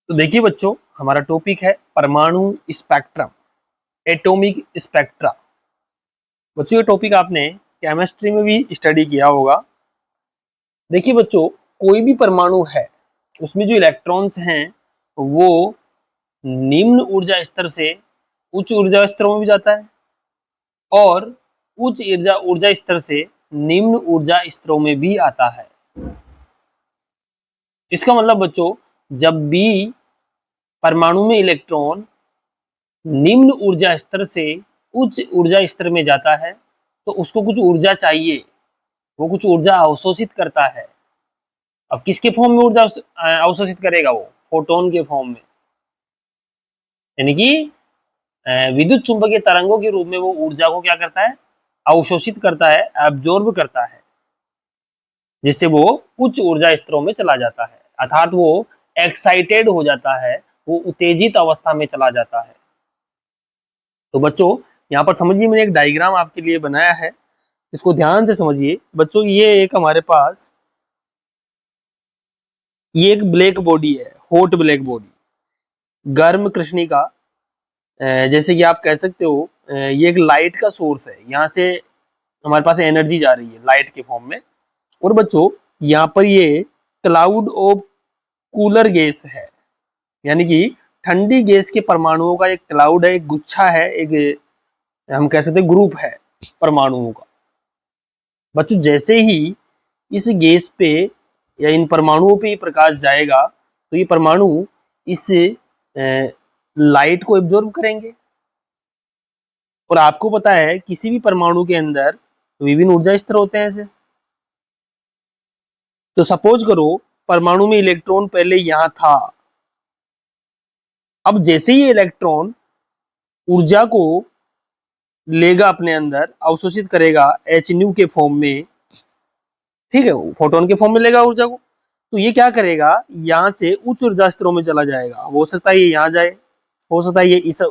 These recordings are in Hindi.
तो देखिए बच्चों, हमारा टॉपिक है परमाणु स्पेक्ट्रम, एटॉमिक स्पेक्ट्रा। बच्चों ये टॉपिक आपने केमिस्ट्री में भी स्टडी किया होगा। देखिए बच्चों, कोई भी परमाणु है उसमें जो इलेक्ट्रॉन्स हैं वो निम्न ऊर्जा स्तर से उच्च ऊर्जा स्तरों में भी जाता है और उच्च ऊर्जा स्तर से निम्न ऊर्जा स्तरों में भी आता है। इसका मतलब बच्चों, जब भी परमाणु में इलेक्ट्रॉन निम्न ऊर्जा स्तर से उच्च ऊर्जा स्तर में जाता है तो उसको कुछ ऊर्जा चाहिए, वो कुछ ऊर्जा अवशोषित करता है। अब किसके फॉर्म में ऊर्जा अवशोषित करेगा? वो फोटोन के फॉर्म में, यानी कि विद्युत चुंबकीय तरंगों के रूप में वो ऊर्जा को क्या करता है? अवशोषित करता है, एब्जॉर्ब करता है, जिससे वो उच्च ऊर्जा स्तरों में चला जाता है, अर्थात वो एक्साइटेड हो जाता है, वो उत्तेजित अवस्था में चला जाता है। तो बच्चों यहाँ पर समझिए, मैंने एक डायग्राम आपके लिए बनाया है, इसको ध्यान से समझिए। बच्चों ये एक हमारे पास ये एक ब्लैक बॉडी है, हॉट ब्लैक बॉडी, गर्म कृष्णिका, जैसे कि आप कह सकते हो ये एक लाइट का सोर्स है, यहाँ से हमारे पास एनर्जी जा रही है लाइट के फॉर्म में। और बच्चों यहाँ पर ये क्लाउड ऑफ कूलर गैस है, यानी कि ठंडी गैस के परमाणुओं का एक क्लाउड है, एक गुच्छा है, एक हम कह सकते हैं ग्रुप है परमाणुओं का। बच्चों जैसे ही इस गैस पे या इन परमाणुओं पे प्रकाश जाएगा तो ये परमाणु इस लाइट को एब्जॉर्ब करेंगे। और आपको पता है किसी भी परमाणु के अंदर विभिन्न ऊर्जा स्तर होते हैं ऐसे। तो सपोज करो परमाणु में इलेक्ट्रॉन पहले यहां था, अब जैसे ही इलेक्ट्रॉन ऊर्जा को लेगा अपने अंदर, अवशोषित करेगा एच न्यू के फॉर्म में, ठीक है, फोटोन के फॉर्म में लेगा ऊर्जा को, तो ये क्या करेगा? यहाँ से उच्च ऊर्जा स्तरों में चला जाएगा। हो सकता है ये यहाँ जाए, हो सकता है ये इस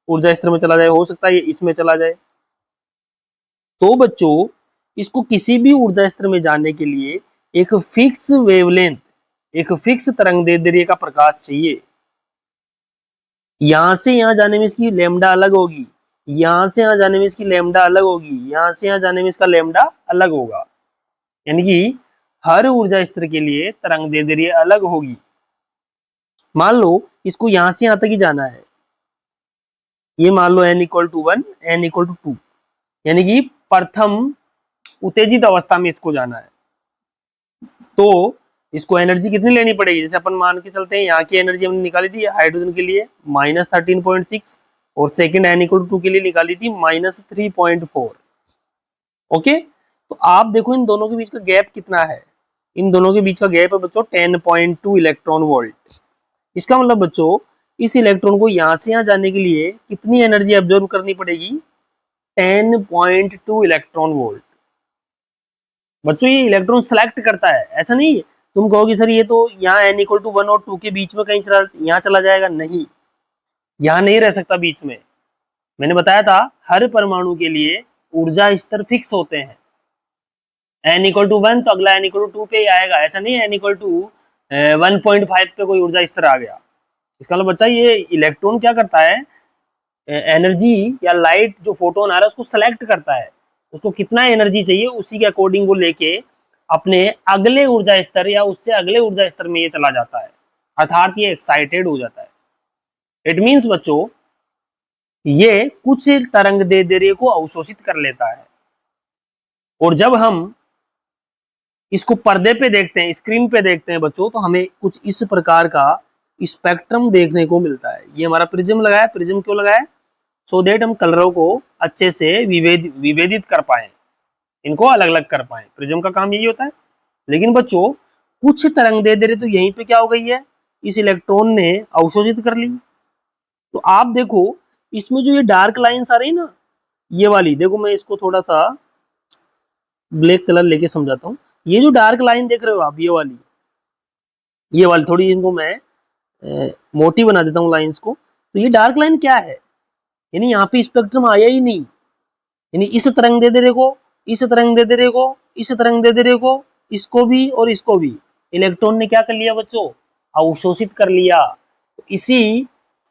ऊर्जा स्तर में चला जाए, हो सकता है ये इसमें चला जाए। तो बच्चों इसको किसी भी ऊर्जा स्तर में जाने के लिए एक फिक्स वेवलेंथ, एक फिक्स तरंग दैर्ध्य का प्रकाश चाहिए। यहां से यहां जाने में इसकी लैम्डा अलग होगी, यहां से यहां जाने में इसकी लैम्डा अलग होगी, यहां से यहां जाने में इसका लैम्डा अलग होगा, यानी कि हर ऊर्जा स्तर के लिए तरंग दैर्ध्य अलग होगी। मान लो इसको यहां से यहां तक ही जाना है, ये मान लो n equal to 1, n equal to 2, यानी कि प्रथम उत्तेजित अवस्था में इसको जाना है। तो इसको एनर्जी कितनी लेनी पड़ेगी? जैसे अपन मान के चलते हैं, यहाँ की एनर्जी हमने निकाली थी हाइड्रोजन के लिए -13.6 और सेकंड n इक्वल टू 2 के लिए निकाली थी -3.4। ओके, तो आप देखो इन दोनों के बीच का गैप कितना है। इन दोनों के बीच का गैप है बच्चों 10.2 इलेक्ट्रॉन वोल्ट। इसका मतलब बच्चों इस इलेक्ट्रॉन को यहाँ से यहाँ जाने के लिए कितनी एनर्जी एब्जॉर्ब करनी पड़ेगी? 10.2 इलेक्ट्रॉन वोल्ट। बच्चों ये इलेक्ट्रॉन सेलेक्ट करता है, ऐसा नहीं तुम कहोगे सर ये तो यहाँ n इक्वल टू 1 और 2 के बीच में कहीं यहाँ चला जाएगा। नहीं, यहाँ नहीं रह सकता बीच में। मैंने बताया था हर परमाणु के लिए ऊर्जा स्तर फिक्स होते हैं। n इक्वल टू 1 तो अगला n इक्वल टू 2 पे ही आएगा, ऐसा नहीं है n इक्वल टू 1.5 पे कोई ऊर्जा स्तर आ गया। इसका मतलब बच्चा ये इलेक्ट्रॉन क्या करता है, एनर्जी या लाइट जो फोटोन आ रहा है उसको सेलेक्ट करता है, उसको कितना एनर्जी चाहिए उसी के अकॉर्डिंग वो लेके अपने अगले ऊर्जा स्तर या उससे अगले ऊर्जा स्तर में ये चला जाता है, अर्थात ये एक्साइटेड हो जाता है। इट मीन्स बच्चों ये कुछ तरंग दैर्ध्य को अवशोषित कर लेता है। और जब हम इसको पर्दे पे देखते हैं, स्क्रीन पे देखते हैं बच्चों, तो हमें कुछ इस प्रकार का स्पेक्ट्रम देखने को मिलता है। ये हमारा प्रिज्म लगाया, प्रिज्म क्यों लगाया? सो देट हम कलरों को अच्छे से विभेदित कर पाए, इनको अलग अलग कर पाए। प्रिज्म का काम यही होता है। लेकिन बच्चों कुछ तरंग दैर्ध्य तो यहीं पे क्या हो गई है, इस इलेक्ट्रॉन ने अवशोषित कर ली। तो आप देखो इसमें जो ये डार्क लाइंस आ रही ना, ये वाली देखो, मैं इसको थोड़ा सा ब्लैक कलर लेके समझाता हूँ। ये जो डार्क लाइन देख रहे हो आप, ये वाली थोड़ी इनको मैं मोटी बना देता हूँ लाइंस को। तो ये डार्क लाइन क्या है, यानी यहाँ पे स्पेक्ट्रम आया ही नहीं, यानी इस तरंग दैर्ध्य को, इस तरंग दैर्ध्य को, इस तरंग दैर्ध्य को, इसको भी और इसको भी इलेक्ट्रॉन ने क्या कर लिया बच्चों? अवशोषित कर लिया। इसी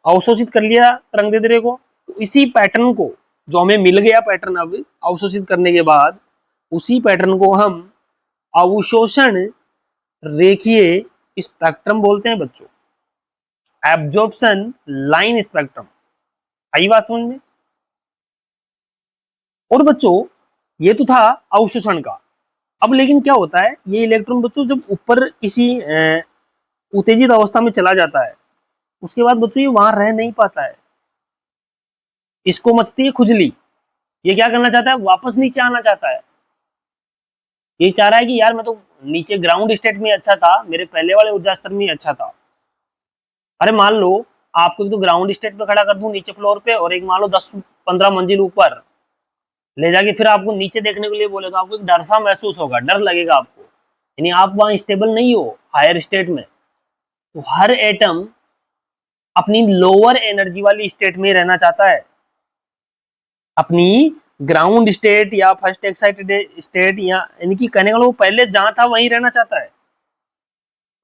अवशोषित कर लिया तरंग दैर्ध्य को, तो इसी पैटर्न को जो हमें मिल गया पैटर्न अब अवशोषित करने के बाद, उसी पैटर्न को हम अवशोषण रेखीय स्पेक्ट्रम बोलते हैं बच्चों, एब्जॉर्प्शन लाइन स्पेक्ट्रम। आई बात समझ में? और बच्चों ये तो था अवशोषण का। अब लेकिन क्या होता है, ये इलेक्ट्रॉन बच्चों जब ऊपर किसी उत्तेजित अवस्था में चला जाता है, उसके बाद बच्चों ये वहां रह नहीं पाता है, इसको मचती है खुजली। ये क्या करना चाहता है, वापस नीचे आना चाहता है। ये चाह रहा है कि यार मैं तो नीचे ग्राउंड स्टेट में अच्छा था, मेरे पहले वाले ऊर्जा स्तर में अच्छा था। अरे मान लो आपको तो ग्राउंड स्टेट पे खड़ा कर दूं नीचे फ्लोर पे, और एक मान लो 10-15 मंजिल ऊपर ले जाके फिर आपको नीचे देखने के लिए बोले, तो आपको एक डर सा महसूस होगा, डर लगेगा आपको, यानी आप वहां स्टेबल नहीं हो हायर स्टेट में। तो हर एटम अपनी लोअर एनर्जी वाली स्टेट में रहना चाहता है, अपनी ग्राउंड स्टेट या फर्स्ट एक्साइटेड स्टेट, या यानी कि कहने का वो पहले जहां था वहीं रहना चाहता है,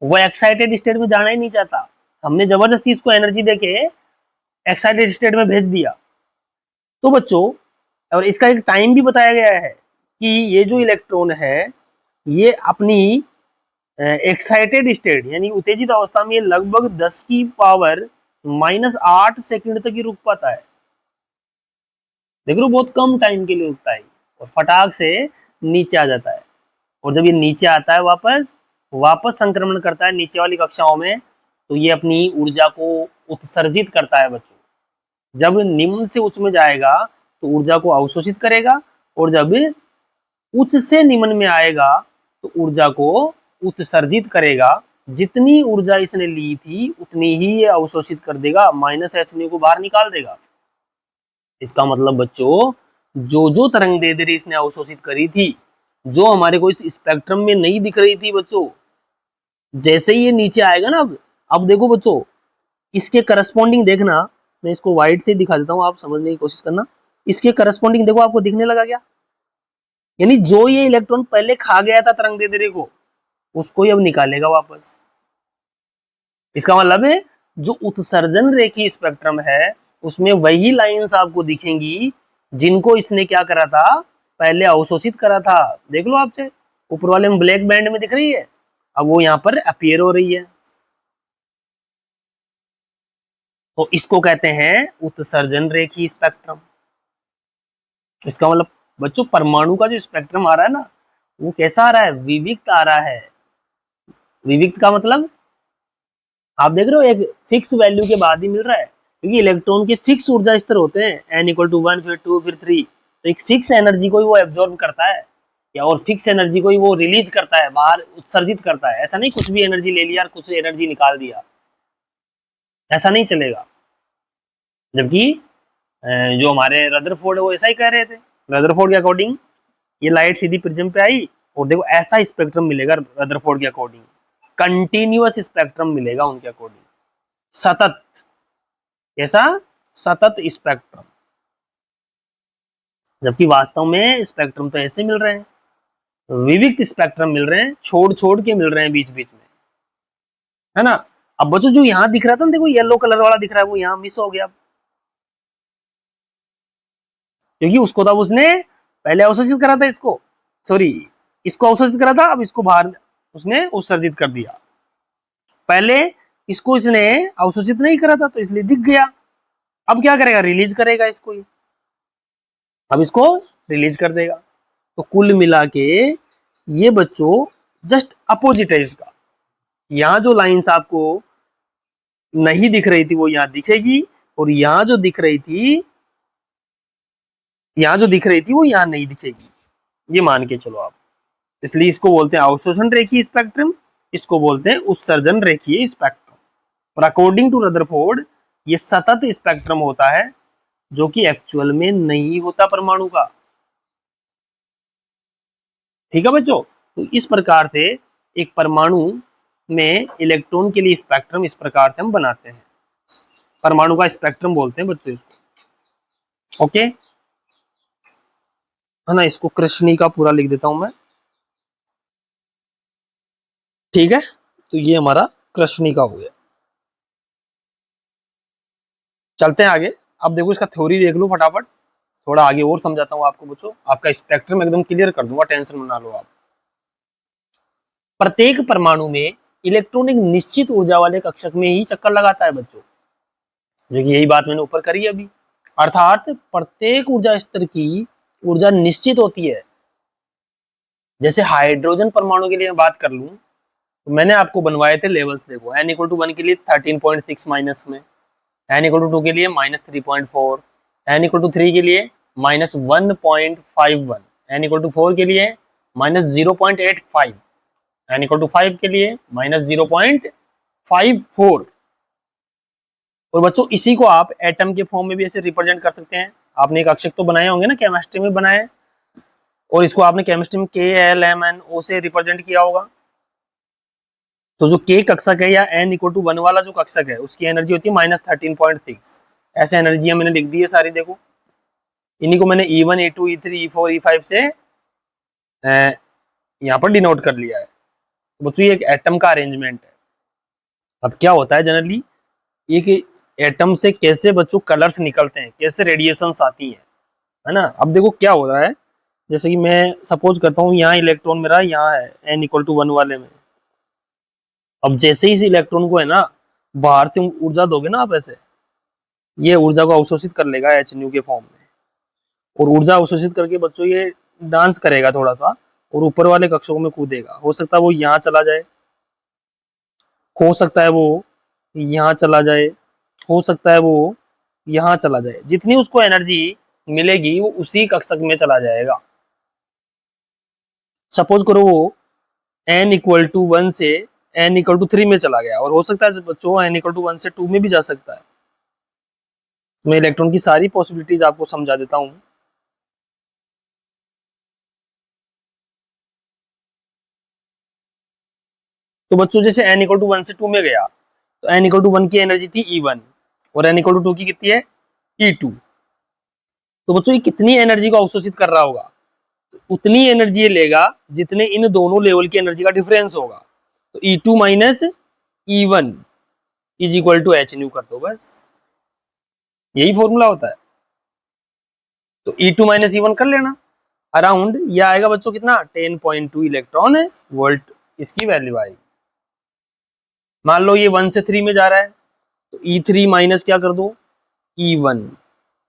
वो एक्साइटेड स्टेट में जाना ही नहीं चाहता। हमने जबरदस्ती इसको एनर्जी देके एक्साइटेड स्टेट में भेज दिया। तो बच्चों, और इसका एक टाइम भी बताया गया है कि ये जो इलेक्ट्रॉन है ये अपनी एक्साइटेड स्टेट यानी उत्तेजित अवस्था में लगभग 10⁻⁻8 सेकंड तक ही रुक पाता है। देख लो बहुत कम टाइम के लिए रुकता है और फटाक से नीचे आ जाता है। और जब ये नीचे आता है वापस वापस संक्रमण करता है नीचे वाली कक्षाओं में, तो ये अपनी ऊर्जा को उत्सर्जित करता है बच्चों। जब निम्न से उच्च में जाएगा तो ऊर्जा को अवशोषित करेगा, और जब उच्च से निम्न में आएगा तो ऊर्जा को उत्सर्जित करेगा। जितनी ऊर्जा इसने ली थी उतनी ही ये अवशोषित कर देगा, माइनस hν को बाहर निकाल देगा। इसका मतलब बच्चों, जो जो तरंग दैर्ध्य इसने अवशोषित करी थी, जो हमारे को इस स्पेक्ट्रम में नहीं दिख रही थी बच्चों, जैसे ही ये नीचे आएगा ना, अब देखो बच्चों इसके करस्पॉन्डिंग देखना, मैं इसको व्हाइट से दिखा देता हूँ, आप समझने की कोशिश करना। इसके करस्पॉन्डिंग देखो, आपको दिखने लगा क्या? यानी जो ये इलेक्ट्रॉन पहले खा गया था तरंग दैर्ध्य को, उसको ही अब निकालेगा वापस। इसका मतलब है जो उत्सर्जन रेखी स्पेक्ट्रम है उसमें वही लाइंस आपको दिखेंगी जिनको इसने क्या करा था, पहले अवशोषित करा था। देख लो आप चाहे ऊपर वाले में ब्लैक बैंड में दिख रही है, अब वो यहाँ पर अपीयर हो रही है, तो इसको कहते हैं उत्सर्जन रेखी स्पेक्ट्रम। इसका मतलब बच्चों परमाणु का जो स्पेक्ट्रम आ रहा है ना, वो कैसा आ रहा है, विविक्त आ रहा है। विविक्त का मतलब आप देख रहे हो एक फिक्स वैल्यू के बाद ही मिल रहा है, क्योंकि इलेक्ट्रॉन के फिक्स ऊर्जा स्तर होते हैं, n=1 फिर 2 फिर 3, तो एक फिक्स एनर्जी को ही वो एब्जॉर्ब करता है, या और फिक्स एनर्जी को ही वो रिलीज करता है, बाहर उत्सर्जित करता है। ऐसा नहीं कुछ भी एनर्जी ले लिया और कुछ एनर्जी निकाल दिया, ऐसा नहीं चलेगा। जबकि जो हमारे रदरफोर्ड है वो ऐसा ही कह रहे थे। रदरफोर्ड के अकॉर्डिंग ये लाइट सीधी प्रिज्म पे आई और देखो ऐसा स्पेक्ट्रम मिलेगा रदरफोर्ड के अकॉर्डिंग, कंटिन्यूअस स्पेक्ट्रम मिलेगा उनके अकॉर्डिंग, सतत, कैसा, सतत स्पेक्ट्रम। जबकि वास्तव में स्पेक्ट्रम तो ऐसे मिल रहे हैं, विविक्त स्पेक्ट्रम मिल रहे हैं, छोड़ छोड़ के मिल रहे हैं बीच बीच में, है ना। अब बच्चों जो यहाँ दिख रहा था ना, देखो येलो कलर वाला दिख रहा है, वो यहाँ मिस हो गया, क्योंकि उसको तो उसने पहले अवशोषित करा था, इसको सॉरी इसको अवशोषित करा था, अब इसको बाहर उसने उत्सर्जित कर दिया। पहले इसको इसने अवशोषित नहीं करा था तो इसलिए दिख गया, अब क्या करेगा, रिलीज करेगा इसको, अब इसको रिलीज कर देगा। तो कुल मिला के ये बच्चों जस्ट अपोजिट है इसका। यहाँ जो लाइंस आपको नहीं दिख रही थी वो यहाँ दिखेगी, और यहाँ जो दिख रही थी, यहाँ जो दिख रही थी वो यहाँ नहीं दिखेगी, ये मान के चलो आप। इसलिए इसको बोलते हैं अवशोषण रेखीय स्पेक्ट्रम, इसको बोलते हैं उत्सर्जन रेखीय स्पेक्ट्रम। और अकॉर्डिंग टू रदरफोर्ड ये सतत स्पेक्ट्रम होता है, जो कि एक्चुअल में नहीं होता परमाणु का। ठीक है बच्चों, तो इस प्रकार से एक परमाणु में इलेक्ट्रॉन के लिए स्पेक्ट्रम इस प्रकार से हम बनाते हैं, परमाणु का स्पेक्ट्रम बोलते हैं बच्चों इसको। ओके है ना, इसको कृष्णिका पूरा लिख देता हूं मैं, ठीक है। तो ये हमारा कृष्णिका हो गया। चलते हैं आगे। अब देखो इसका थ्योरी देख लो फटाफट, थोड़ा आगे और समझाता हूँ आपको बच्चों, आपका स्पेक्ट्रम एकदम क्लियर कर दूंगा, टेंशन मत ना लो आप। प्रत्येक परमाणु में इलेक्ट्रॉन एक निश्चित ऊर्जा वाले कक्षक में ही चक्कर लगाता है बच्चों, जो कि यही बात मैंने ऊपर करी अभी। अर्थात प्रत्येक ऊर्जा स्तर की ऊर्जा निश्चित होती है। जैसे हाइड्रोजन परमाणु के लिए मैं बात कर लूं, तो मैंने आपको बनवाए थे लेवल्स, देखो n इक्वल टू 1 के लिए 13.6 माइनस में, n इक्वल टू 2 के लिए -3.4, n इक्वल टू 3 के लिए -1.51, n इक्वल टू 4 के लिए -0.85, n इक्वल टू 5 के लिए -0.54। और बच्चों इसी को आप एटम के फॉर्म में भी ऐसे रिप्रेजेंट कर सकते हैं। आपने एक अक्षक तो बनाए होंगे ना केमिस्ट्री में बनाए, और इसको आपने केमिस्ट्री में KLMNO से रिप्रेजेंट किया होगा। तो जो K कक्षक है या n इक्वल टू 1 वाला जो कक्षक है, उसकी एनर्जी होती है -13.6। ऐसे एनर्जी मैंने लिख दी है सारी, देखो इन्हीं को मैंने E1 E2 E3 E4 E5 से यहाँ पर डिनोट कर लिया है। तो बच्चों ये एक एटम का अरेंजमेंट है। अब क्या होता है जनरली, एक एटम से कैसे बच्चों कलर्स निकलते हैं, कैसे रेडिएशंस आती है ना। अब देखो क्या हो रहा है, जैसे कि मैं सपोज करता हूँ यहाँ इलेक्ट्रॉन मेरा यहाँ है n इक्वल टू 1 वाले में। अब जैसे ही इस इलेक्ट्रॉन को है ना बाहर से ऊर्जा दोगे ना आप ऐसे, ये ऊर्जा को अवशोषित कर लेगा HNU के फॉर्म में, और ऊर्जा अवशोषित करके बच्चों ये डांस करेगा थोड़ा सा, और ऊपर वाले कक्षों में कूदेगा। हो सकता है वो यहाँ चला जाए, हो सकता है वो यहाँ चला जाए, हो सकता है वो यहाँ चला जाए। जितनी उसको एनर्जी मिलेगी वो उसी कक्षक में चला जाएगा। सपोज करो वो n इक्वल टू 1 से n इक्वल टू 3 में चला गया, और हो सकता है बच्चों n इक्वल टू 1 से 2 में भी जा सकता है। मैं इलेक्ट्रॉन की सारी पॉसिबिलिटीज आपको समझा देता हूँ। तो बच्चों जैसे n इक्वल टू 1 से 2 में गया, तो n इक्वल टू 1 की एनर्जी थी E1, और n इक्वल टू 2 की कितनी है E2। तो बच्चों ये कितनी एनर्जी को अवशोषित कर रहा होगा, उतनी एनर्जी लेगा जितने इन दोनों लेवल की एनर्जी का डिफरेंस होगा। तो E2 minus E1 is equal to HNU कर दो, बस यही फॉर्मूला होता है। तो E2 माइनस E1 कर लेना, अराउंड ये आएगा बच्चों कितना 10.2 इलेक्ट्रॉन वोल्ट इसकी वैल्यू आएगी। मान लो ये 1 से 3 में जा रहा है, तो E3 माइनस क्या कर दो E1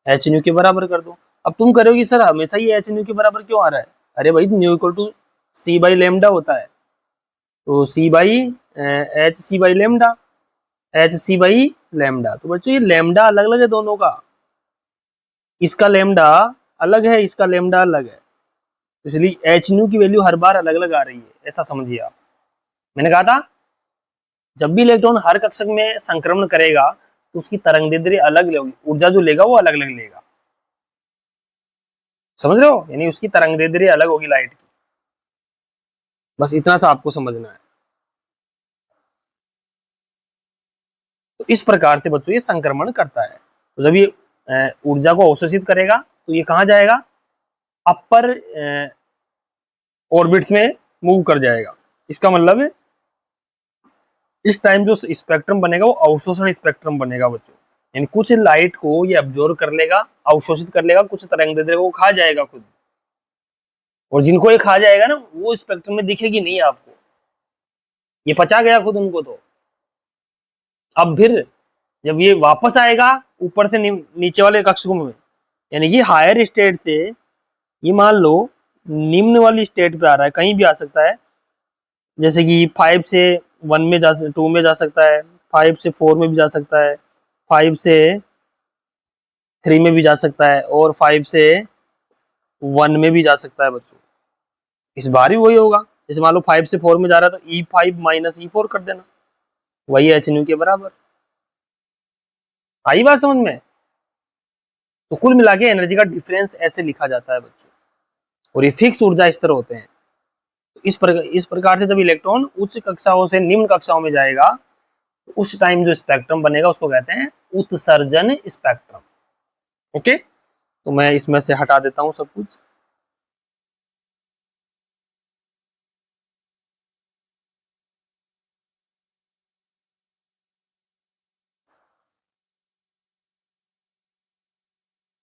HNU के बराबर कर दो। अब तुम करोगे सर हमेशा ये HNU के बराबर क्यों आ रहा है, अरे भाई nu equal to C by lambda होता है, तो C by HC by lambda, HC by lambda. तो बच्चों ये लेमडा अलग अलग है दोनों का, इसका लेमडा अलग है, इसका लेमडा अलग है, इसलिए HNU की वैल्यू हर बार अलग अलग आ रही है, ऐसा समझिए आप। मैंने कहा था जब भी इलेक्ट्रॉन हर कक्षक में संक्रमण करेगा तो उसकी तरंगदैर्ध्य अलग होगी, ऊर्जा जो लेगा वो अलग अलग लेगा, समझ रहे हो, यानी उसकी तरंगदैर्ध्य अलग होगी लाइट की। बस इतना सा आपको समझना है। तो इस प्रकार से बच्चों ये संक्रमण करता है। तो जब ये ऊर्जा को अवशोषित करेगा तो ये कहाँ जाएगा, अपर ऑर्बिट्स में मूव कर जाएगा। इसका मतलब है इस टाइम जो स्पेक्ट्रम बनेगा वो अवशोषण स्पेक्ट्रम बनेगा बच्चों, यानी कुछ लाइट को ये अब्जॉर्व कर लेगा, अवशोषित कर लेगा, कुछ तरंगदैर्ध्य को खा जाएगा खुद, और जिनको ये खा जाएगा ना वो स्पेक्ट्रम में दिखेगी नहीं आपको, ये पचा गया खुद उनको। तो अब फिर जब ये वापस आएगा ऊपर से नीचे वाले कक्षकों में, यानी कि हायर स्टेट से ये मान लो निम्न वाली स्टेट पे आ रहा है, कहीं भी आ सकता है, जैसे कि 5 से 1 में 2 में जा सकता है, 5 से 4 में भी जा सकता है, 5 से 3 में भी जा सकता है, और 5 से 1 में भी जा सकता है बच्चों। इस बार भी वही होगा, जैसे मान लो 5 से 4 में जा रहा है तो E5 माइनस E4 कर देना, वही HNU के बराबर। आई बात समझ में। तो कुल मिला के एनर्जी का डिफरेंस ऐसे लिखा जाता है बच्चों, और ये फिक्स ऊर्जा स्तर होते हैं। तो इस प्रकार से जब इलेक्ट्रॉन उच्च कक्षाओं से निम्न कक्षाओं में जाएगा तो उस टाइम जो स्पेक्ट्रम बनेगा उसको कहते हैं उत्सर्जन स्पेक्ट्रम। ओके, तो मैं इसमें से हटा देता हूं सब कुछ।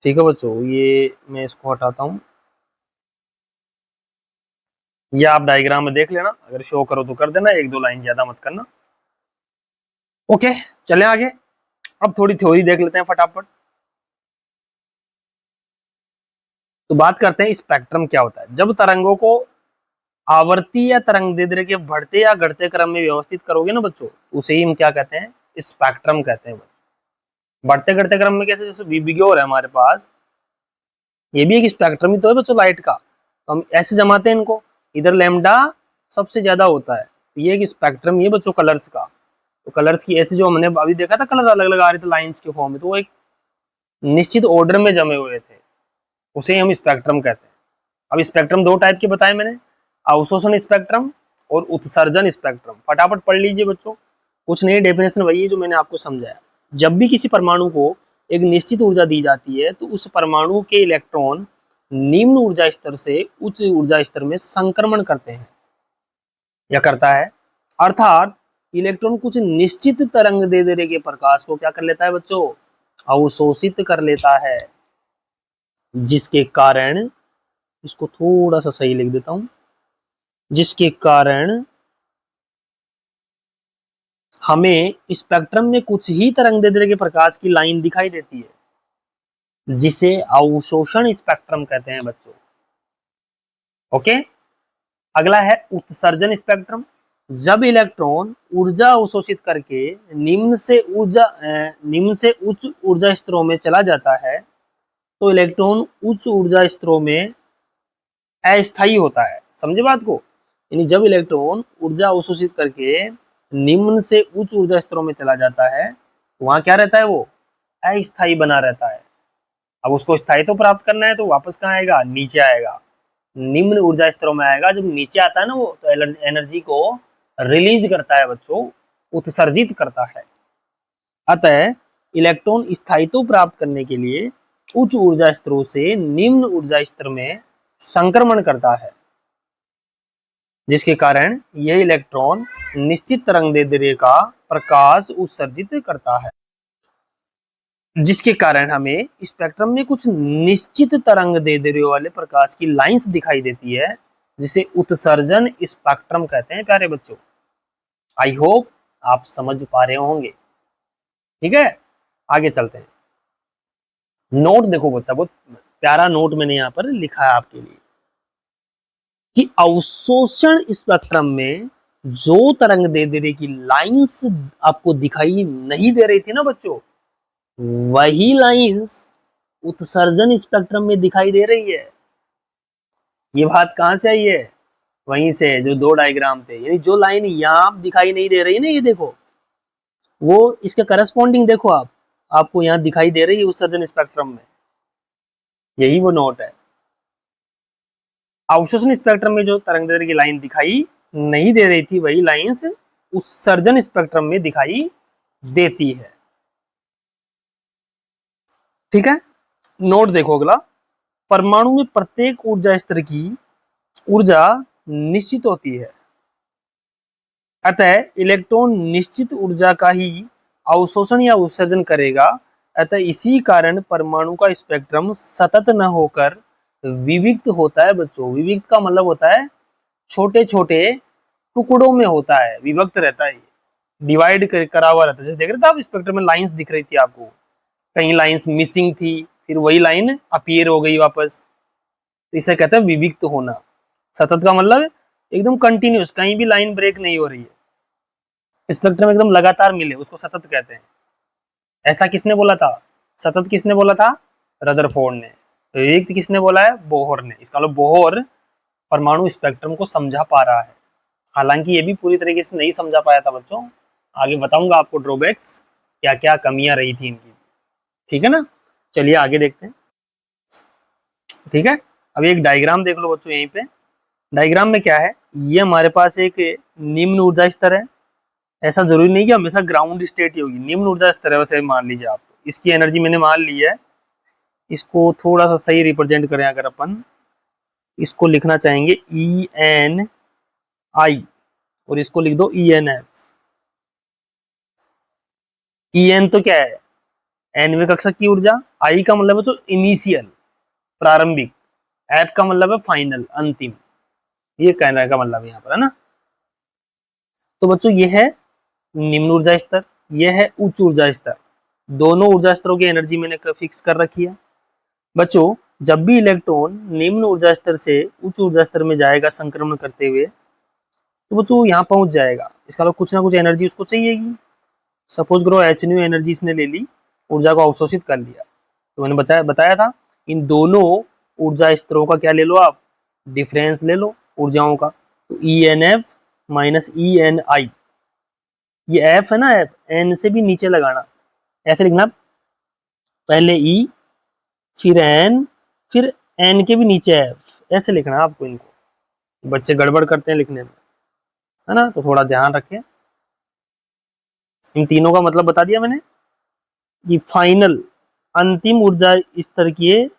ठीक है बच्चों, ये मैं इसको हटाता हूँ। ये आप डायग्राम में देख लेना, अगर शो करो तो कर देना, एक दो लाइन ज्यादा मत करना। ओके, चले आगे। अब थोड़ी थ्योरी देख लेते हैं फटाफट। तो बात करते हैं स्पेक्ट्रम क्या होता है। जब तरंगों को आवर्ती या तरंग दैर्ध्य के बढ़ते या घटते क्रम में व्यवस्थित करोगे ना बच्चों, उसे ही हम क्या कहते हैं, स्पेक्ट्रम कहते हैं बच्चों। बढ़ते घटते क्रम में कैसे, जैसे विबग्योर है हमारे पास, ये भी एक स्पेक्ट्रम ही तो है बच्चों लाइट का। तो हम ऐसे जमाते हैं इनको, इधर लैम्डा सबसे ज्यादा होता है, तो ये एक स्पेक्ट्रम ये बच्चों कलर्स का। तो कलर्स की ऐसे जो हमने अभी देखा था, कलर अलग अलग आ रहे थे लाइंस के फॉर्म में, तो वो एक निश्चित ऑर्डर में जमे हुए थे, उसे हम स्पेक्ट्रम कहते हैं। अब स्पेक्ट्रम दो टाइप के बताए मैंने, अवशोषण स्पेक्ट्रम और उत्सर्जन स्पेक्ट्रम। फटाफट पढ़ लीजिए बच्चों, कुछ नई डेफिनेशन वही है जो मैंने आपको समझाया। जब भी किसी परमाणु को एक निश्चित ऊर्जा दी जाती है, तो उस परमाणु के इलेक्ट्रॉन निम्न ऊर्जा स्तर से उच्च ऊर्जा स्तर में संक्रमण करते हैं या करता है। अर्थात इलेक्ट्रॉन कुछ निश्चित तरंग दैर्ध्य के प्रकाश को क्या कर लेता है बच्चों, अवशोषित कर लेता है, जिसके कारण, इसको थोड़ा सा सही लिख देता हूं, जिसके कारण हमें स्पेक्ट्रम में कुछ ही तरंगदैर्ध्य के प्रकाश की लाइन दिखाई देती है, जिसे अवशोषण स्पेक्ट्रम कहते हैं बच्चों। ओके, अगला है उत्सर्जन स्पेक्ट्रम। जब इलेक्ट्रॉन ऊर्जा अवशोषित करके निम्न से उच्च ऊर्जा स्तरों में चला जाता है, तो इलेक्ट्रॉन उच्च ऊर्जा स्तरों में अस्थायी होता है। समझे बात को, यानी जब इलेक्ट्रॉन ऊर्जा अवशोषित करके निम्न से उच्च ऊर्जा स्तरों में चला जाता है, वहां क्या रहता है, वो अस्थायी बना रहता है। अब उसको स्थायित्व तो प्राप्त करना है, तो वापस कहाँ आएगा, नीचे आएगा, निम्न ऊर्जा स्तरों में आएगा। जब नीचे आता है ना वो, तो एनर्जी को रिलीज करता है बच्चों, उत्सर्जित करता है। अतः इलेक्ट्रॉन स्थायित्व प्राप्त करने के लिए उच्च ऊर्जा स्तरों से निम्न ऊर्जा स्तर में संक्रमण करता है, जिसके कारण यह इलेक्ट्रॉन निश्चित तरंगदैर्ध्य का प्रकाश उत्सर्जित करता है, जिसके कारण हमें स्पेक्ट्रम में कुछ निश्चित तरंगदैर्ध्य वाले प्रकाश की लाइंस दिखाई देती है, जिसे उत्सर्जन स्पेक्ट्रम कहते हैं प्यारे बच्चों। आई होप आप समझ पा रहे होंगे। ठीक है, आगे चलते हैं। नोट देखो बच्चा, बहुत प्यारा नोट मैंने यहाँ पर लिखा है आपके लिए, कि अवशोषण स्पेक्ट्रम में जो तरंगदैर्ध्य की लाइंस आपको दिखाई नहीं दे रही थी ना बच्चों, वही लाइंस उत्सर्जन स्पेक्ट्रम में दिखाई दे रही है। ये बात कहां से आई है, वहीं से, जो दो डायग्राम थे, यानी जो लाइन यहाँ दिखाई नहीं दे रही ना, ये देखो, वो इसके करस्पॉन्डिंग देखो आप, आपको यहाँ दिखाई दे रही है उत्सर्जन स्पेक्ट्रम में, यही वो नोट है। अवशोषण स्पेक्ट्रम में जो तरंगदैर्ध्य की लाइन दिखाई नहीं दे रही थी, वही लाइंस उत्सर्जन स्पेक्ट्रम में दिखाई देती है। ठीक है, नोट देखो अगला, परमाणु में प्रत्येक ऊर्जा स्तर की ऊर्जा निश्चित होती है, अतः इलेक्ट्रॉन निश्चित ऊर्जा का ही अवशोषण या उत्सर्जन करेगा। अतः इसी कारण परमाणु का स्पेक्ट्रम सतत न होकर विविक्त होता है बच्चों। विविक्त का मतलब होता है छोटे छोटे टुकड़ों में होता है, विभक्त रहता है, डिवाइड करा हुआ रहता है। जैसे देख रहे थे आप, स्पेक्ट्रम में लाइंस दिख रही थी आपको, कहीं लाइंस मिसिंग थी, फिर वही लाइन अपीयर हो गई वापस, तो इसे कहते हैं विविक्त होना। सतत का मतलब एकदम कंटिन्यूस, कहीं भी लाइन ब्रेक नहीं हो रही है, स्पेक्ट्रम एकदम लगातार मिले, उसको सतत कहते हैं। ऐसा किसने बोला था, सतत किसने बोला था, रदरफोर्ड ने। विविक्त किसने बोला है, बोहर ने। इसका मतलब बोहर परमाणु स्पेक्ट्रम को समझा पा रहा है, हालांकि ये भी पूरी तरीके से नहीं समझा पाया था बच्चों। आगे बताऊंगा आपको ड्रॉबैक्स, क्या क्या कमियां रही थी इनकी। ठीक है ना, चलिए आगे देखते हैं। ठीक है, अभी एक डायग्राम देख लो बच्चों यहीं पे। डायग्राम में क्या है, ये हमारे पास एक निम्न ऊर्जा स्तर है। ऐसा जरूरी नहीं कि हमेशा ग्राउंड स्टेट ही होगी, निम्न ऊर्जा स्तर है, वैसे मान लीजिए आप, इसकी एनर्जी मैंने मान ली है। इसको थोड़ा सा सही रिप्रेजेंट करें अगर अपन, इसको लिखना चाहेंगे ENI, और इसको लिख दो ENF। EN तो क्या है, nवें कक्षक की ऊर्जा, I का मतलब है जो इनिशियल प्रारंभिक, F का मतलब है फाइनल अंतिम, ये कहने का मतलब है यहाँ पर, है ना। तो बच्चों ये है निम्न ऊर्जा स्तर, ये है उच्च ऊर्जा स्तर। दोनों ऊर्जा स्तरों की एनर्जी मैंने फिक्स कर रखी है। बच्चों जब भी इलेक्ट्रॉन निम्न ऊर्जा स्तर से उच्च ऊर्जा स्तर में जाएगा संक्रमण करते हुए, तो बच्चों यहाँ पहुंच जाएगा, इसका मतलब कुछ ना कुछ एनर्जी उसको चाहिएगी। सपोज करो एच न्यू एनर्जी इसने ले ली, ऊर्जा को अवशोषित कर लिया, तो मैंने बताया था इन दोनों ऊर्जा स्तरों का क्या ले लो आप, डिफरेंस ले लो ऊर्जाओं का। तो E N F minus E N I, ये एफ है ना, एफ एन से भी नीचे लगाना, ऐसे लिखना, पहले ई फिर एन फिर एन के भी नीचे एफ, ऐसे लिखना आपको इनको, बच्चे गड़बड़ करते हैं लिखने में, है ना, तो थोड़ा ध्यान रखें। इन तीनों का मतलब बता दिया मैंने कि फाइनल अंतिम ऊर्जा स्तर की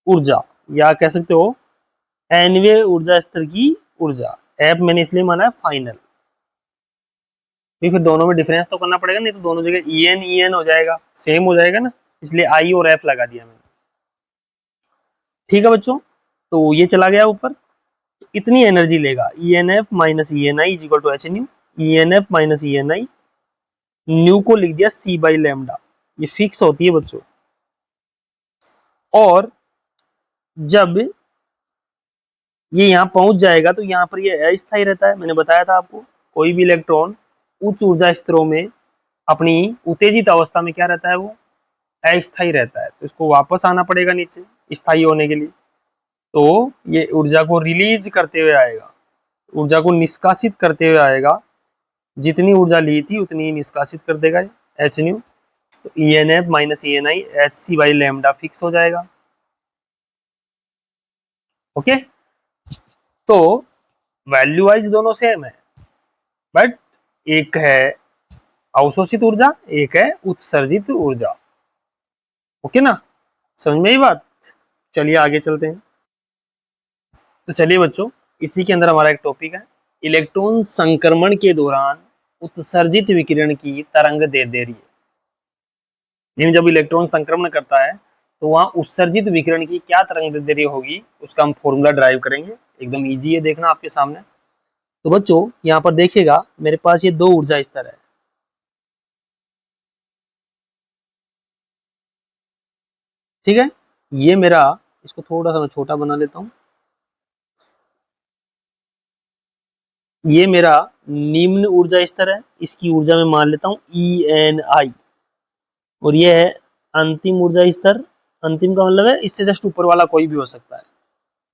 ऊर्जा, या कह सकते हो एनवे ऊर्जा स्तर की ऊर्जा, एफ मैंने इसलिए माना है फाइनल, क्योंकि फिर दोनों में डिफरेंस तो करना पड़ेगा, नहीं तो दोनों जगह ई एन हो जाएगा, सेम हो जाएगा ना, इसलिए आई और एफ लगा दिया मैंने। ठीक है बच्चों, तो ये चला गया ऊपर, इतनी एनर्जी लेगा E N F minus E N I is equal to H nu, E N F minus E N I, nu को लिख दिया सी बाई लैम्डा, ये फिक्स होती है बच्चों। और जब ये यहाँ पहुंच जाएगा तो यहाँ पर ये अस्थायी रहता है, मैंने बताया था आपको, कोई भी इलेक्ट्रॉन उच्च ऊर्जा स्तरों में अपनी उत्तेजित अवस्था में क्या रहता है, वो अस्थायी रहता है, तो इसको वापस आना पड़ेगा नीचे स्थायी होने के लिए। तो ये ऊर्जा को रिलीज करते हुए आएगा, ऊर्जा को निष्कासित करते हुए आएगा, जितनी ऊर्जा ली थी उतनी ही निष्कासित कर देगा एच न्यू। तो E N F minus E N I is C by lambda fix हो जाएगा। ओके, तो वैल्यू वाइज दोनों सेम है, बट एक है अवशोषित ऊर्जा, एक है उत्सर्जित ऊर्जा। ओके ना, समझ में ही बात। चलिए आगे चलते हैं। तो चलिए बच्चों, इसी के अंदर हमारा एक टॉपिक है, इलेक्ट्रॉन संक्रमण के दौरान उत्सर्जित विकिरण की तरंग दे रही है। यानी जब इलेक्ट्रॉन संक्रमण करता है तो वहां उत्सर्जित विकिरण की क्या तरंग दैर्ध्य होगी, उसका हम फॉर्मूला ड्राइव करेंगे, एकदम इजी है, देखना आपके सामने। तो बच्चों यहाँ पर देखिएगा, मेरे पास ये दो ऊर्जा स्तर है, ठीक है, ये मेरा, इसको थोड़ा सा मैं छोटा बना लेता हूं, ये मेरा निम्न ऊर्जा स्तर है, इसकी ऊर्जा में मान लेता हूं ई एन आई, और ये है अंतिम ऊर्जा स्तर, अंतिम का मतलब है इससे जस्ट ऊपर वाला कोई भी हो सकता है,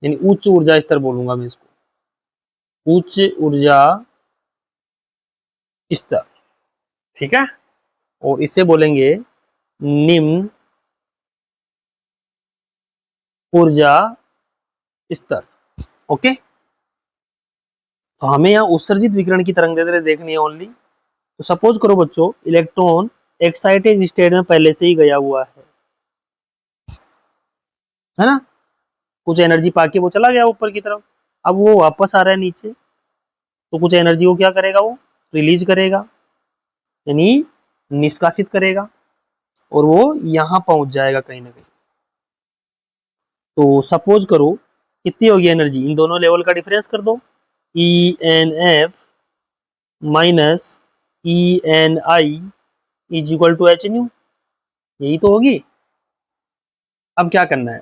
यानी उच्च ऊर्जा स्तर बोलूंगा मैं इसको, उच्च ऊर्जा स्तर, ठीक है, और इसे बोलेंगे निम्न ऊर्जा स्तर। ओके, तो हमें यहाँ उत्सर्जित विकिरण की तरंग दैर्ध्य देखनी है ओनली। तो सपोज करो बच्चों इलेक्ट्रॉन एक्साइटेड स्टेट में पहले से ही गया हुआ है ना, कुछ एनर्जी पाके वो चला गया ऊपर की तरफ, अब वो वापस आ रहा है नीचे, तो कुछ एनर्जी वो क्या करेगा, वो रिलीज करेगा, यानी निष्कासित करेगा, और वो यहाँ पहुंच जाएगा कहीं ना कहीं। तो सपोज करो कितनी होगी एनर्जी, इन दोनों लेवल का डिफरेंस कर दो, E N F minus E N I is equal to H nu, यही तो होगी। अब क्या करना है,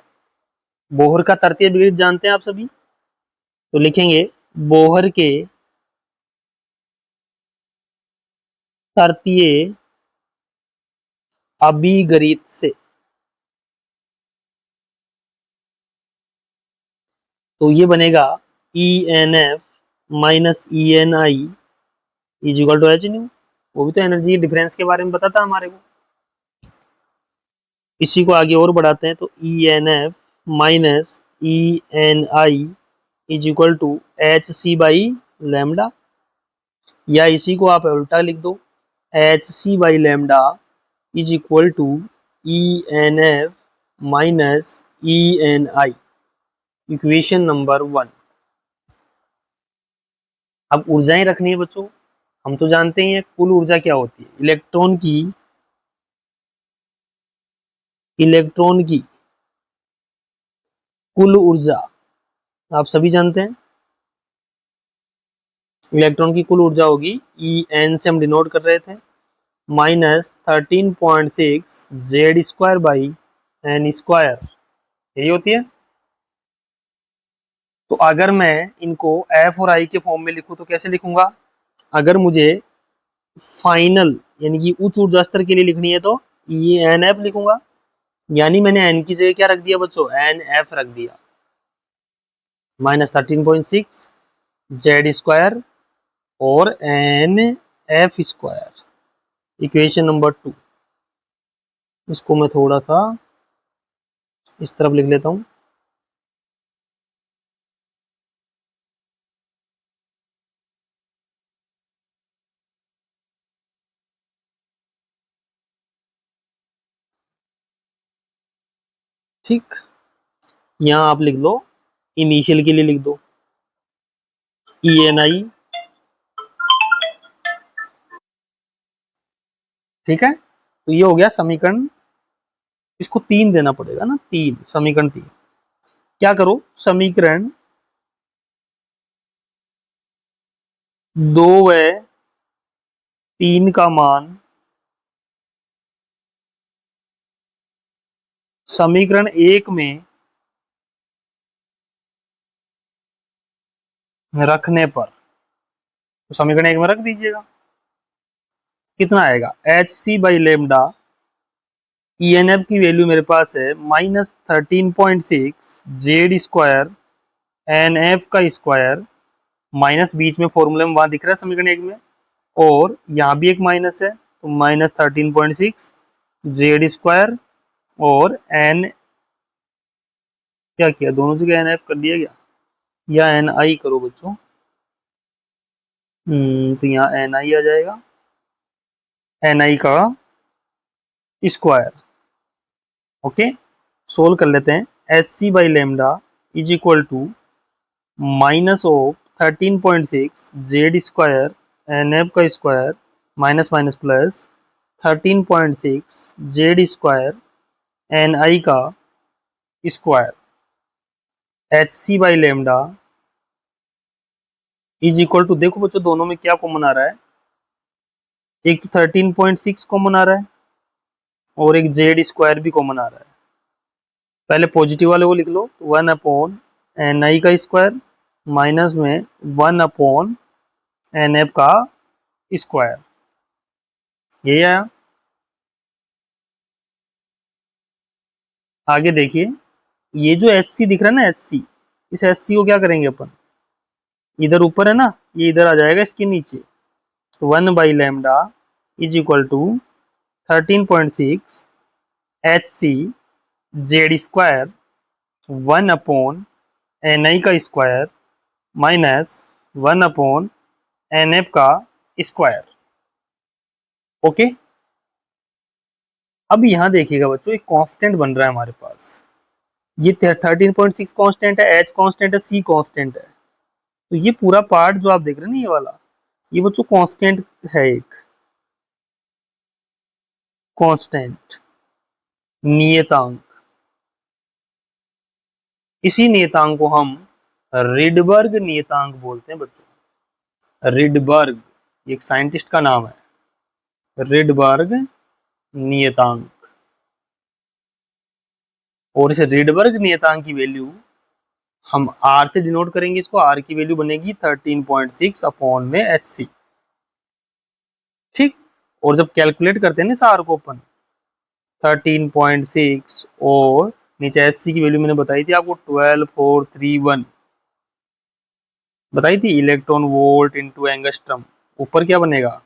बोहर का तृतीय विकृत जानते हैं आप सभी, तो लिखेंगे बोहर के तृतीय अभिगरित से, तो ये बनेगा E N F minus E N I is equal to H nu, वो भी तो एनर्जी डिफरेंस के बारे में बताता हमारे को। इसी को आगे और बढ़ाते हैं, तो E N F minus E N I is equal to H C by lambda, या इसी को आप उल्टा लिख दो, H C by lambda is equal to E N F minus E N I, equation number 1। अब ऊर्जाएं रखनी है बच्चों, हम तो जानते ही हैं कुल ऊर्जा क्या होती है, इलेक्ट्रॉन की इलेक्ट्रॉन की कुल ऊर्जा आप सभी जानते हैं, इलेक्ट्रॉन की कुल ऊर्जा होगी ई एन से हम डिनोट कर रहे थे, -13.6 Z square by N square, यही होती है। तो अगर मैं इनको एफ और आई के फॉर्म में लिखूं तो कैसे लिखूंगा? अगर मुझे फाइनल यानी कि उच्च ऊर्जा स्तर के लिए लिखनी है तो ई एन एफ लिखूंगा, यानी मैंने एन की जगह क्या रख दिया बच्चों, एन एफ रख दिया, -13.6 जेड स्क्वायर और N F square, equation number 2। इसको मैं थोड़ा सा इस तरफ लिख लेता हूं। ठीक, यहाँ आप लिख लो, इनिशियल के लिए लिख दो ई एन आई, ठीक है। तो ये हो गया समीकरण, इसको 3 देना पड़ेगा ना, 3, समीकरण 3। क्या करो, समीकरण 2 व 3 का मान समीकरण 1 में रखने पर, तो समीकरण 1 में रख दीजिएगा, कितना आएगा, H C by lambda, E N F की वैल्यू मेरे पास है -13.6 जेड स्क्वायर एन एफ का स्क्वायर, माइनस बीच में फॉर्मूले में वहां दिख रहा है समीकरण 1 में, और यहाँ भी एक माइनस है, तो -13.6 जेड स्क्वायर और एन, क्या किया दोनों जगह एन एफ कर दिया गया, या एन आई करो बच्चों, तो यहाँ एन आई आ जाएगा, एन आई का स्क्वायर। ओके, सोल्व कर लेते हैं, S C by lambda is equal to minus of 13.6 Z square N F का square minus minus plus 13.6 Z square N I का square, H C by lambda is equal to, देखो बच्चों दोनों में क्या कॉमन आ रहा है, एक तो 13.6 कॉमन आ रहा है और एक जेड स्क्वायर भी कॉमन आ रहा है। पहले पॉजिटिव वाले को लिख लो, 1 एन आई का स्क्वायर माइनस में 1 एन एफ का स्क्वायर, यही आया। आगे देखिए, ये जो एस सी दिख रहा है ना, एस सी, इस एस सी को क्या करेंगे अपन, इधर ऊपर है ना, ये इधर आ जाएगा इसके नीचे, तो 1 by lambda is equal to 13.6 H C Z square 1 N I का स्क्वायर माइनस 1 एन एफ का स्क्वायर। ओके, अब यहाँ देखिएगा बच्चों, एक कांस्टेंट बन रहा है हमारे पास, ये 13.6 कांस्टेंट है, एच कांस्टेंट है, सी कांस्टेंट है, तो ये पूरा पार्ट जो आप देख रहे हैं ना, ये वाला, ये बच्चों कांस्टेंट है, एक कांस्टेंट नियतांक, इसी नियतांक को हम रिडबर्ग नियतांक बोलते हैं बच्चों, रिडबर्ग, एक साइंटिस्ट का नाम है, रिडबर्ग नियतांक। और इस रिडबर्ग नियतांक की वैल्यू हम आर से डिनोट करेंगे, इसको आर की वैल्यू बनेगी 13.6 अपॉन में एच सी, ठीक। और जब कैलकुलेट करते हैं ना इस आर को अपन, 13.6 और नीचे एच सी की वैल्यू मैंने बताई थी आपको 12431 बताई थी, इलेक्ट्रॉन वोल्ट इंटू एंगस्ट्रम, ऊपर क्या बनेगा,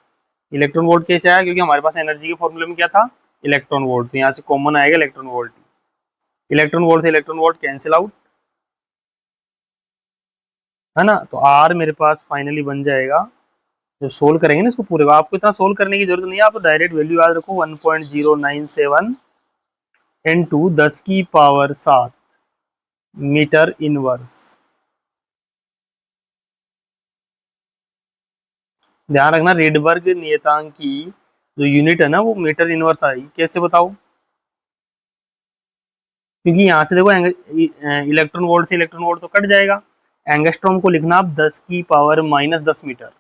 इलेक्ट्रॉन वोल्ट कैसे आया, क्योंकि हमारे पास एनर्जी के फॉर्मूले में क्या था, इलेक्ट्रॉन वोल्ट, तो यहाँ से कॉमन आएगा इलेक्ट्रॉन वोल्ट, इलेक्ट्रॉन वोल्ट से इलेक्ट्रॉन वोल्ट कैंसिल आउट, है ना। तो आर मेरे पास फाइनली बन जाएगा, जो सोल्व करेंगे ना इसको पूरे को, आपको इतना सोल्व करने की जरूरत नहीं है, आप डायरेक्ट वैल्यू याद रखो 1.097 इंटू 10⁻7 मीटर इनवर्स। ध्यान रखना, रेडबर्ग नियतांक की जो यूनिट है ना, वो मीटर इनवर्स आई, कैसे बताओ, क्योंकि यहाँ से देखो इलेक्ट्रॉन वोल्ट से इलेक्ट्रॉन वोल्ट तो कट जाएगा। एंगस्ट्रॉम को लिखना आप 10⁻⁻10 मीटर।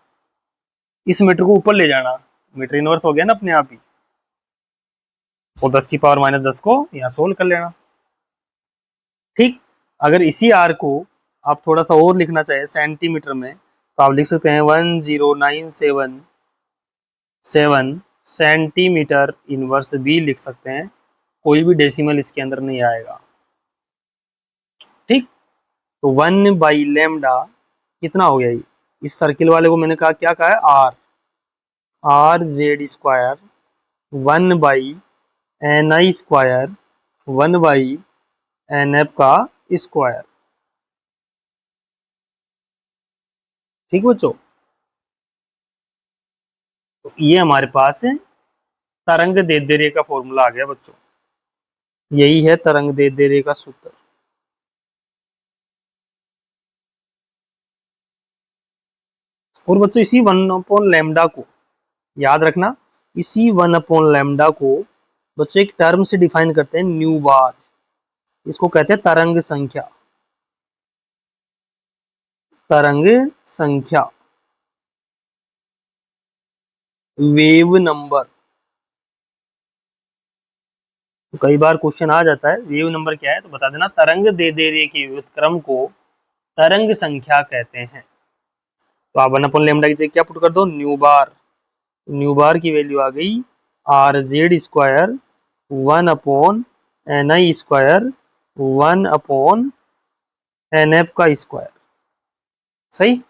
इस मीटर को ऊपर ले जाना, मीटर इनवर्स हो गया ना अपने आप ही, और 10⁻⁻10 को यहाँ सोल्व कर लेना। ठीक। अगर इसी आर को आप थोड़ा सा और लिखना चाहे सेंटीमीटर में, तो आप लिख सकते हैं 10,977 सेंटीमीटर इनवर्स भी लिख सकते हैं। कोई भी डेसिमल इसके अंदर नहीं आएगा। ठीक। तो 1/λ कितना हो गया ये? इस सर्किल वाले को मैंने कहा, क्या कहा है, R/Z², 1/Ni², 1/Nf का स्क्वायर। ठीक बच्चों, तो ये हमारे पास है तरंग दैर्ध्य का फॉर्मूला आ गया बच्चों। यही है तरंग दैर्ध्य का सूत्र। और बच्चों इसी 1/λ को याद रखना, इसी 1/λ को बच्चों एक टर्म से डिफाइन करते हैं, न्यू बार। इसको कहते हैं तरंग संख्या। तरंग संख्या, वेव नंबर। तो कई बार क्वेश्चन आ जाता है वेव नंबर क्या है, तो बता देना तरंग दैर्ध्य के व्युत्क्रम को तरंग संख्या कहते हैं। तो आप 1/λ की जगह क्या पुट कर दो, न्यू बार। न्यू बार की वैल्यू आ गई R/Z², 1/Ni², 1/Nf का स्क्वायर। सही।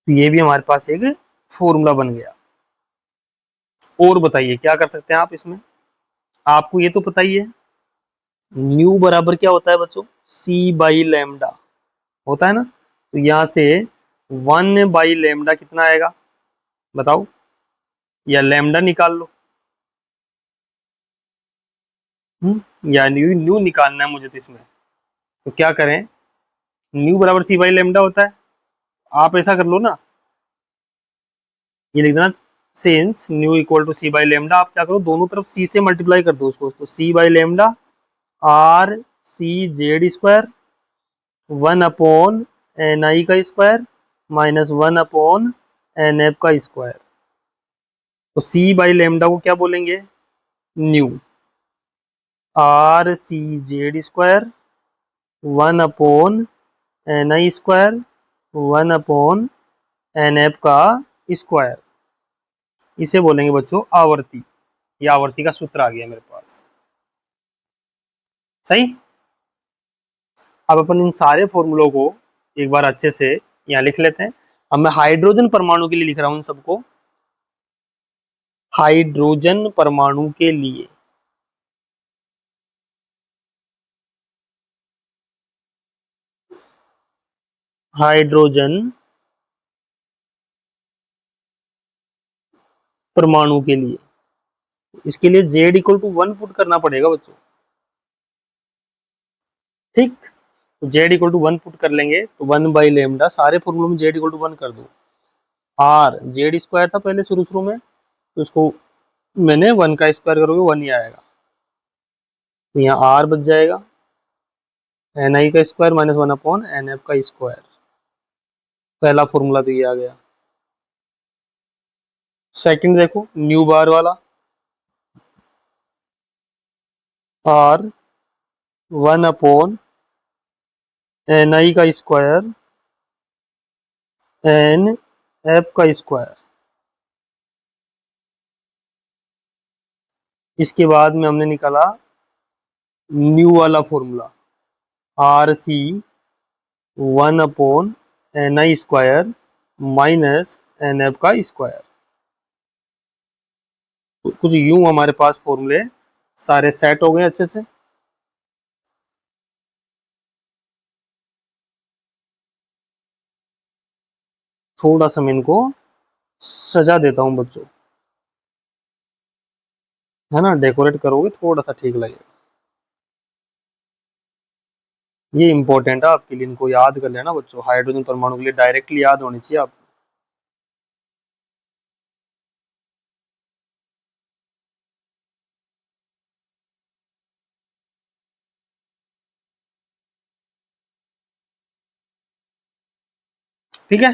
तो ये भी हमारे पास एक फॉर्मूला बन गया। और बताइए क्या कर सकते हैं आप इसमें? आपको ये तो पता ही है, न्यू बराबर क्या होता है बच्चों, C/λ होता है ना। तो यहां से 1/λ कितना आएगा बताओ, या लैम्डा निकाल लो। या न्यू न्यू निकालना है मुझे तो इसमें। तो क्या करें, न्यू बराबर C/λ होता है। आप ऐसा कर लो ना, ये लिख देना, since new equal to C/λ, आप क्या करो, दोनों तरफ C से मल्टीप्लाई कर दो उसको। तो C/λ R/C/Z², 1/Ni का स्क्वायर माइनस 1/Nf का स्क्वायर। तो C/λ को क्या बोलेंगे, न्यू। R/C/Z², 1/Ni², 1/Nf का स्क्वायर, इसे बोलेंगे बच्चों आवर्ती। ये आवर्ती का सूत्र आ गया मेरे पास। सही। अब अपन इन सारे फॉर्मूलों को एक बार अच्छे से यहाँ लिख लेते हैं। अब मैं हाइड्रोजन परमाणु के लिए लिख रहा हूँ इन सबको। हाइड्रोजन परमाणु के लिए हाइड्रोजन परमाणु के लिए इसके लिए Z = 1 पुट करना पड़ेगा बच्चों। ठीक। तो Z = 1 पुट कर लेंगे तो 1/λ, सारे फॉर्मूलों में Z = 1 कर दो। R/Z² था पहले शुरू शुरू में, तो इसको मैंने 1 का स्क्वायर करोगे 1 ही आएगा। तो यहाँ R बच जाएगा, Ni का स्क्वायर माइनस 1/Nf का स्क्वायर। पहला फॉर्मूला तो ये आ गया। सेकंड देखो, न्यू बार वाला, R 1/Ni का स्क्वायर Nf का स्क्वायर। इसके बाद में हमने निकाला न्यू वाला formula, RC 1/Ni² minus Nf का स्क्वायर। कुछ यूं हमारे पास फॉर्मूले सारे सेट हो गए अच्छे से। थोड़ा सा मैं इनको सजा देता हूं बच्चों, है ना, डेकोरेट करोगे थोड़ा सा ठीक लगेगा। ये इंपॉर्टेंट है आपके लिए, इनको याद कर लेना बच्चों। हाइड्रोजन परमाणु के लिए डायरेक्टली याद होनी चाहिए आपको। ठीक है,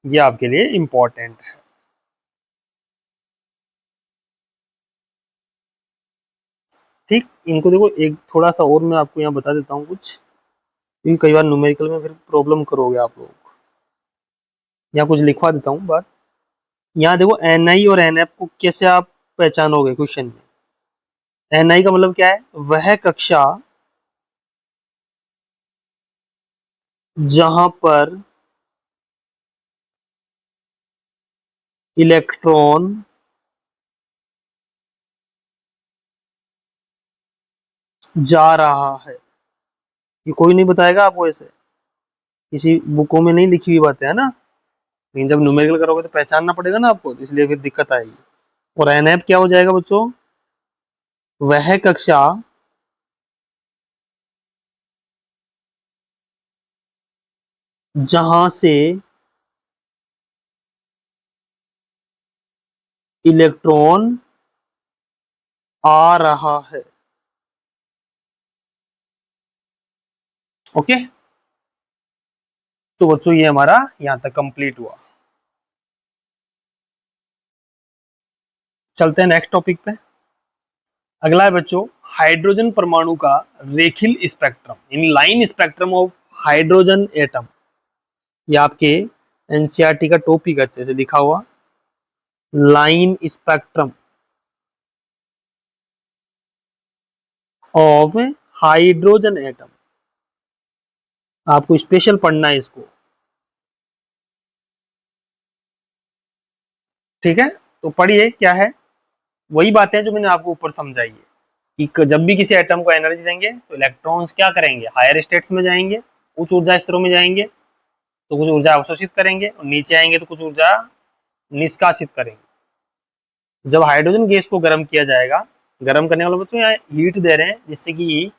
ये आपके लिए इंपॉर्टेंट है। ठीक, इनको देखो, एक थोड़ा सा और मैं आपको यहाँ बता देता हूँ कुछ, क्योंकि कई बार न्यूमेरिकल में फिर प्रॉब्लम करोगे आप लोग। यहाँ कुछ लिखवा देता हूँ बात। यहाँ देखो एन और एन को कैसे आप पहचानोगे क्वेश्चन में। एन का मतलब क्या है, वह कक्षा जहां पर इलेक्ट्रॉन जा रहा है। ये कोई नहीं बताएगा आपको, ऐसे किसी बुकों में नहीं लिखी हुई बातें है ना, लेकिन जब न्यूमेरिकल करोगे तो पहचानना पड़ेगा ना आपको, तो इसलिए फिर दिक्कत आएगी। और एन क्या हो जाएगा बच्चों, वह कक्षा जहां से इलेक्ट्रॉन आ रहा है। ओके, तो बच्चों ये हमारा यहां तक कंप्लीट हुआ। चलते हैं नेक्स्ट टॉपिक पे। अगला है बच्चों हाइड्रोजन परमाणु का रेखीय spectrum, in line spectrum of hydrogen atom. ये आपके एनसीईआरटी का टॉपिक अच्छे से लिखा हुआ, line spectrum of hydrogen atom. आपको स्पेशल पढ़ना है इसको, ठीक है। तो पढ़िए क्या है, वही बातें जो मैंने आपको ऊपर समझाई है कि जब भी किसी एटम को एनर्जी देंगे तो इलेक्ट्रॉन्स क्या करेंगे, हायर स्टेट्स में जाएंगे, उच्च ऊर्जा स्तरों में जाएंगे, तो कुछ ऊर्जा अवशोषित करेंगे, और नीचे आएंगे तो कुछ ऊर्जा निष्कासित करेंगे। जब हाइड्रोजन गैस को गर्म किया जाएगा, गर्म करने वाले बच्चों यहाँ हीट दे रहे हैं, जिससे कि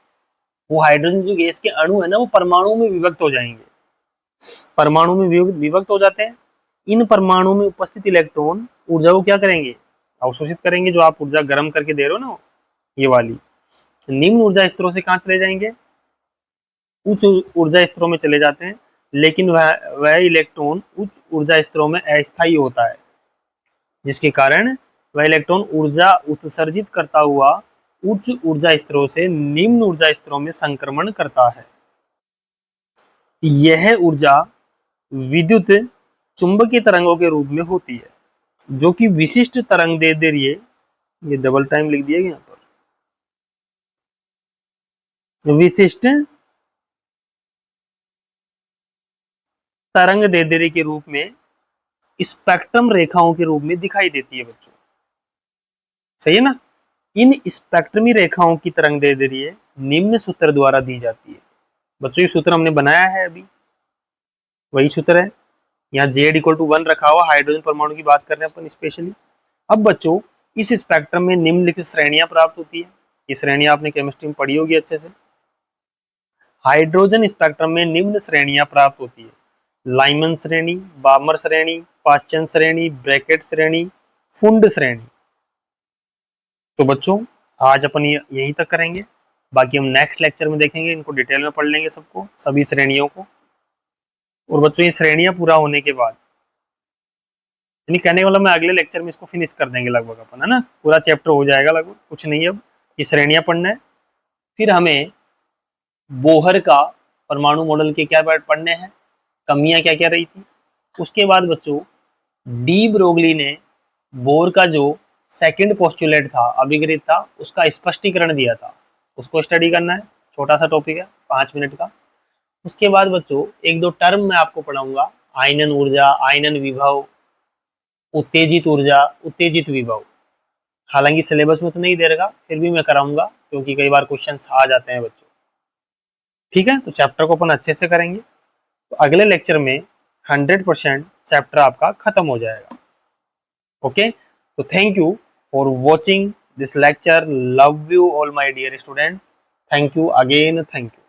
वो हाइड्रोजन जो गैस के अणु है ना, वो परमाणु में विभक्त हो जाएंगे। परमाणु में विभक्त हो जाते हैं। इन परमाणु में उपस्थित इलेक्ट्रॉन ऊर्जा को क्या करेंगे, अवशोषित करेंगे। जो आप ऊर्जा गर्म करके दे रहे हो ना, ये वाली निम्न ऊर्जा स्तरों से कहाँ चले जाएंगे, उच्च ऊर्जा स्तरों में चले जाते हैं। लेकिन वह इलेक्ट्रॉन उच्च ऊर्जा स्तरों में अस्थायी होता है, जिसके कारण वह इलेक्ट्रॉन ऊर्जा उत्सर्जित करता हुआ उच्च ऊर्जा स्तरों से निम्न ऊर्जा स्तरों में संक्रमण करता है। यह ऊर्जा विद्युत चुंबकीय तरंगों के रूप में होती है, जो कि विशिष्ट तरंग दे दे रही है। ये डबल टाइम लिख दिया यहाँ पर, विशिष्ट तरंग दैर्ध्य के रूप में स्पेक्ट्रम रेखाओं के रूप में दिखाई देती है बच्चों, सही है ना। इन स्पेक्ट्रमी रेखाओं की तरंग दैर्ध्य निम्न सूत्र द्वारा दी जाती है। बच्चों ये सूत्र हमने बनाया है अभी, वही सूत्र है। यहाँ जेड इक्वल टू 1 रखा हुआ, हाइड्रोजन परमाणु की बात कर रहे हैं अपन स्पेशली। अब बच्चों इस स्पेक्ट्रम में निम्नलिखित श्रेणियां प्राप्त होती है। ये श्रेणियां आपने केमिस्ट्री में पढ़ी होगी अच्छे से। हाइड्रोजन स्पेक्ट्रम में निम्न श्रेणियां प्राप्त होती है, लाइमन श्रेणी, बामर श्रेणी, पाश्चन श्रेणी, ब्रैकेट श्रेणी, फुंड श्रेणी। तो बच्चों आज अपन यहीं तक करेंगे, बाकी हम नेक्स्ट लेक्चर में देखेंगे, इनको डिटेल में पढ़ लेंगे सबको, सभी श्रेणियों को। और बच्चों ये श्रेणियां पूरा होने के बाद, यानी कहने का मतलब मैं अगले लेक्चर में इसको फिनिश कर देंगे लगभग अपन, है ना। पूरा चैप्टर हो जाएगा लगभग, कुछ नहीं अब ये श्रेणियां पढ़ना है। फिर हमें बोहर का परमाणु मॉडल के क्या पढ़ने हैं, कमियां क्या क्या रही थी। उसके बाद बच्चों डी ब्रोगली ने बोर का जो सेकंड पोस्टुलेट था, अभिगृहित था, उसका स्पष्टीकरण दिया था, उसको स्टडी करना है। छोटा सा टॉपिक है, 5 मिनट का। उसके बाद बच्चों एक दो टर्म मैं आपको पढ़ाऊंगा, आयनन ऊर्जा, आयनन विभव, उत्तेजित ऊर्जा, उत्तेजित विभव। हालांकि सिलेबस में तो नहीं दे रहेगा, फिर भी मैं कराऊंगा, क्योंकि कई बार क्वेश्चन आ जाते हैं बच्चों। ठीक है, तो चैप्टर को अपन अच्छे से करेंगे, तो अगले लेक्चर में 100% चैप्टर आपका खत्म हो जाएगा। ओके, तो thank you for watching this lecture. Love you all my dear students. Thank you again. Thank you.